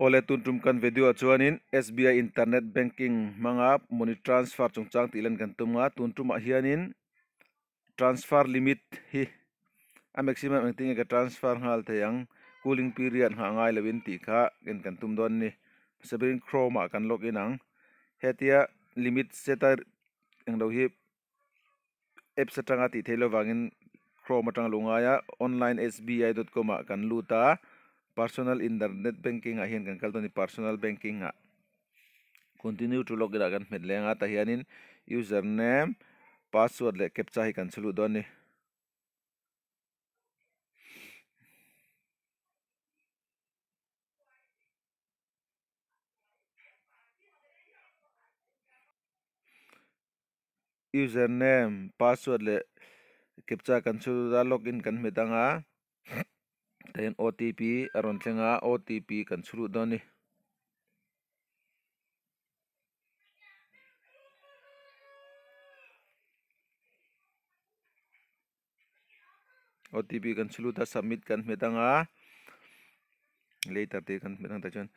ole tuntum kan video chuanin SBI internet banking manga money transfer chungchang tilan kan tunga tuntum hianin transfer limit hi a maximum engting ka transfer ngal thayang cooling period ha ngai lewin ti kha kan tum don ni sabrin chroma kan login ang hetia limit setar engdo hi app satanga ti thelo wangin chroma tang lungaya online sbi.com kan luta personal internet banking a hian kan kaltoni personal banking a continue to log in kan medlenga ta hianin username password le captcha hi kan chulu don ni username password le captcha kan chulu da login kan medanga then OTP aron tlenga OTP kan chulu don ni OTP kan chulu ta submit kan medanga later te kan medang ta chon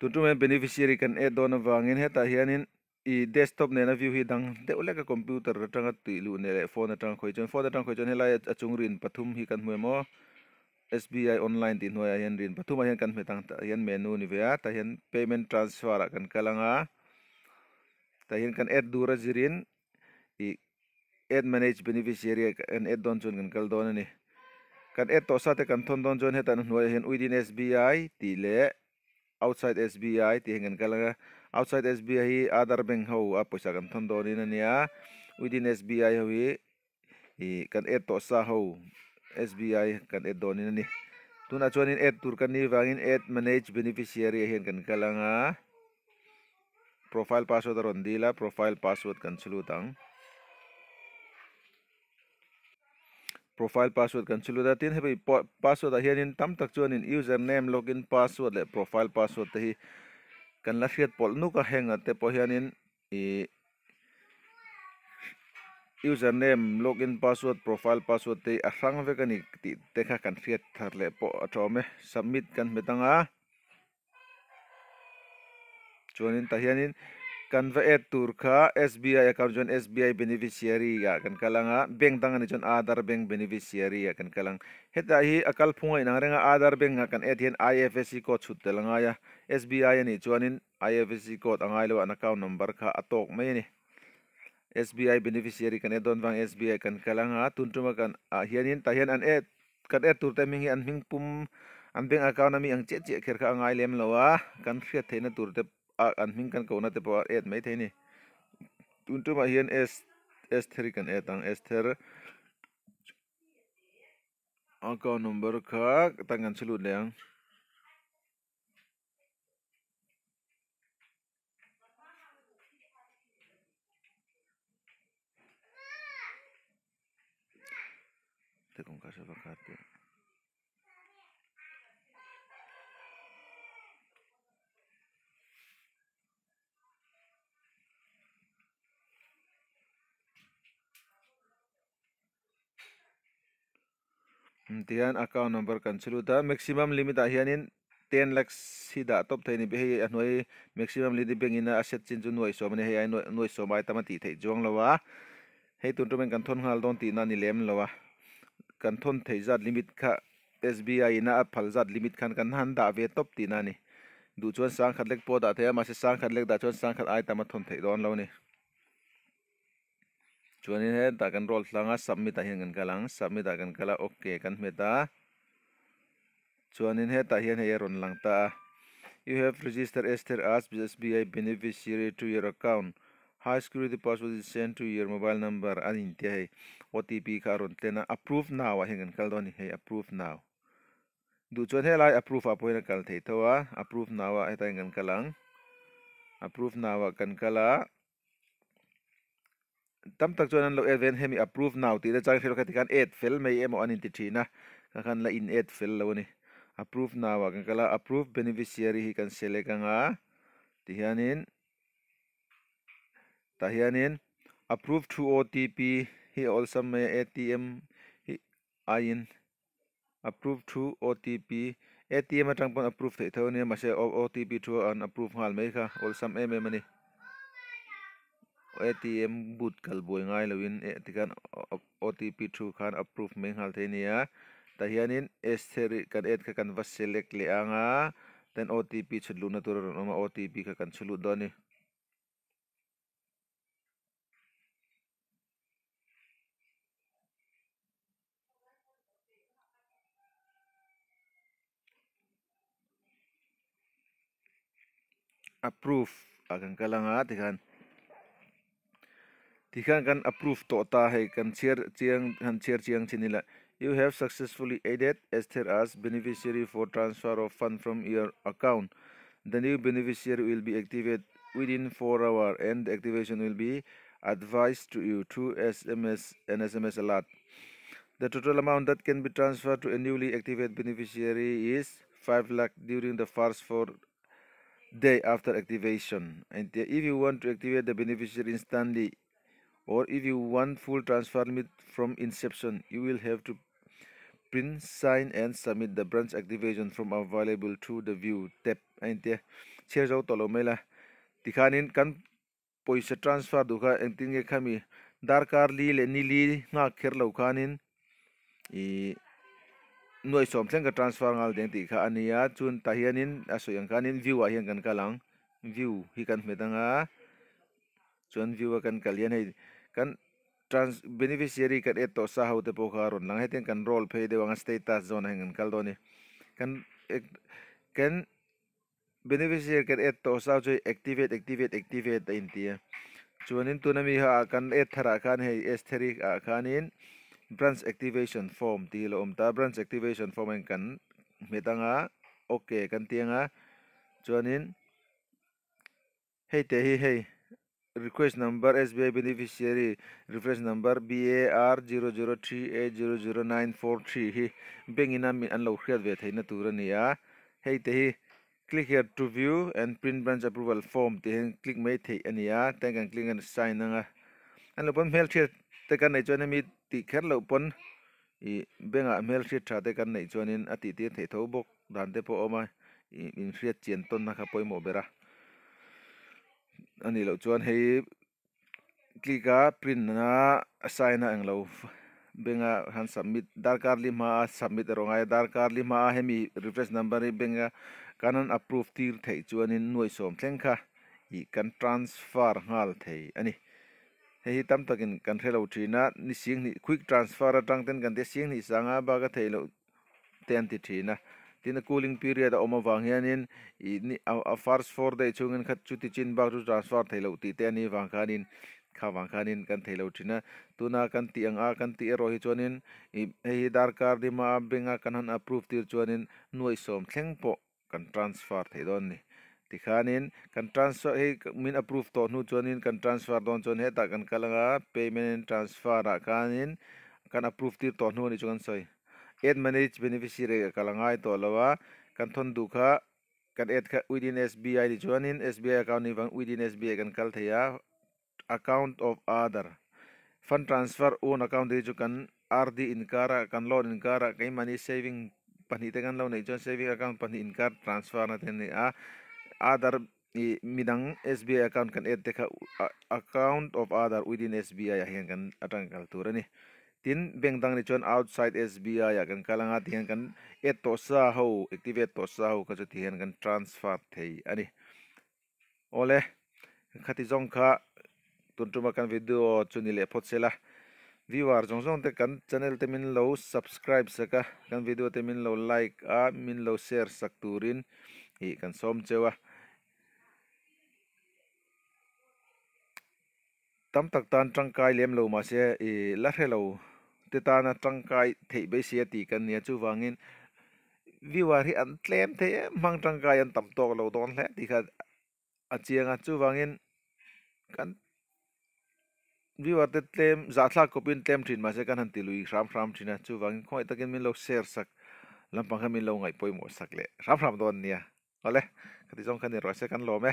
tuntum beneficiary kan add on wangin heta hianin I desktop ne na view hi dang te ule ka computer atanga ti lu ne phone atang khoi chon helai achung rin pathum hi kan hmuemo SBI online ti hnuai hian rin pathum hian kan hmetang ta hian menu ni vea ta hian payment transfer kan kalanga ta hian kan add dura zirin I add manage beneficiary kan add don chon kan kal don ani kan add to sa te kan thon don chon hetan hnuai hian within SBI ti le outside SBI ti hengan kalanga outside SBI hi other bank ho a poisa kan thon don in ania within SBI ho hi kan add to sa ho SBI kan add don in ani tuna chuanin add tur kan ni wangin add manage beneficiary hian kan kalanga profile password ron dila profile password kan chulutang profile password kan chuluda tin hebi password a hianin tam tak chuanin username login password le profile password te hi kan la hriat pol nu ka henga te po hianin username login password profile password te a hrang ve kani ti te kha kan hriat thar le po atome submit kan metanga chuanin ta hianin kan va add tur kha SBI account jon SBI beneficiary ya kan kalanga bank dang ani jon other bank beneficiary ya kan kalang heta hi akal phungai nang renga other bank nga kan add hian IFSC code chut telanga ya SBI ani chuanin IFSC code angai lo an account number kha atok mai ni SBI beneficiary kan add don wang SBI kan kalanga tuntuma kan hianin ta hian an add kan add tur te ming an ming pum an bank account ami ang che che kher kha angai lem lowa kan hriat theina tur te an ming kan ko na te po add mai theini tuntuma hian S3 kan add ang S3 account number kha tangan chulu leang te kong ka sa bakat tian account number kan chulu ta maximum limit a hianin 10 lakhs hi da top thaini be hi anoi maximum limit bank ina asset chin chu noi so mane hei noi so mai tamati thei jong lawa hei tuntumen kan thon ngal don ti na ni lem lawa kan thon thei zat limit kha SBI na phal zat limit khan kan han da ve top ti na ni du chuan sang khat lek po da the ma se sang khat lek da chuan sang khat ai tama thon thei don lo ni chuan he ta kan roll tlanga submit a hian kan kalang submit a kan kala okay kan meta chuan he ta hian he ron lang ta you have registered Esther as SBI beneficiary to your account. High security password is sent to your mobile number and in the OTP karon tena approve now a hengan kaldoni hey approve now du chuan he lai approve a poina kal thei thowa approve now a heta hengan kalang approve now a kan kala tam tak chuan an lo event hemi approve now ti da chang thelo khati kan add fel mai emo anin ti thina kan la in add fel lo ni approve now a kan kala approve beneficiary hi kan select anga ti hianin tahianin approve through OTP he also may ATM he in approve through OTP ATM atang pon approve thei tho ni ma se OTP through an approve hal mai kha ol sam em mani ATM boot kal boi ngai lawin tikan OTP through khan approve mai hal thei nia ta hianin S3 kan et kha kan va select le anga then OTP chulu na tur ma OTP kha kan chulu doni approve akan kalanga tikan kan approve to ta hai kan share chiang chinila. You have successfully added Esther as beneficiary for transfer of fund from your account. The new beneficiary will be activated within 4 hours and the activation will be advised to you through SMS and SMS alert. The total amount that can be transferred to a newly activated beneficiary is 5 lakh during the first 4 days after activation. And if you want to activate the beneficiary instantly, or if you want full transfer limit from inception, you will have to print, sign and submit the branch activation form available through the view tab. Ainte share zo tolo mela tikhanin kan poisa transfer duka engting e khami darkar li le ni li nga kher lo khanin I noi som thleng ka transfer ngal deng ti kha ania chun tahianin asoyang khanin view a hian kan kalang view hi kan medanga chun view kan kalian hei kan trans beneficiary kan eto sa hau te pokaron lang heten kan role pay de wang status zone hangan kaldoni kan beneficiary kan eto sa jo activate intia chuanin tunami ha kan et thara khan hei S3 a khanin branch activation form tilo omta branch activation form en kan metanga okay kan tianga chuanin hei te hi request number SBI beneficiary reference number BAR003800943 hi bank ina mi an lo khriat ve theina turania hei te hi click here to view and print branch approval form te click mai thei ania te kan click and sign anga an lo pon mail thia te kan nei chona mi ti kher lo pon I benga mail thia tha te kan nei chonin ati ti thei tho bok dan te po oma in hriat chen ton na kha poimo bera ani lo chuan hei klika print na sign na englo benga han submit darkar lima submit rongai darkar lima hemi reference number benga kanan approve tir thei chuanin noi som thlengkha I kan transfer ngal thei ani hei tam takin kan thelo thina ni sing ni quick transfer atang ten kan te sing ni sanga ba ka theilo ten ti thina tin cooling period oma wang hianin ni a first 4 day chungin khat chuti chin ba tu transfer theilo ti te ani wang khanin khawang khanin kan theilo thina tuna kan ti anga kan ti ero hi chuanin hei darkar dima benga kanan approve tir chuanin noi som thlengpo kan transfer theidon ni tikhanin kan transfer hei min approve to nu chuanin kan transfer don chon heta kan kalanga payment transfer a khanin kan approve tir to nu ni chuan soi add manage beneficiary kalangai to lawa kan thon dukha kan add kha within SBI ni chuanin SBI account ni wang within SBI kan kal theya account of other fund transfer own account de chu kan RD inkara kan loan inkara kai money saving pani te kan lo nei chuan saving account pani inkar transfer na ten ni a other midang SBI account kan add te kha account of other within SBI hian kan atang kal turani tin bank dang ni chuan outside SBI ya kan kalanga tian kan add to sa ho activate to sa ho ka chu tian kan transfer thei ani ole khati jong kha tuntuma kan video chuni le photsela viewer jong te kan channel te min lo subscribe saka kan video te min lo like a min lo share sak turin hi kan som chewa tam tak tan tangkai lem lo ma se la hello te ta na tangkai thei be sia ti kan nia chu wangin viewer hi an tlem the mang tangkai an tam tok lo don hle ti kha achianga chu wangin kan viewer te tlem za thla kopin tlem thin ma se kan han ti lui ram thina chu wangin khoi takin min lo share sak lampang kha min lo ngai poimo sak le ram don nia ole khati jong khan ni ro se kan lo me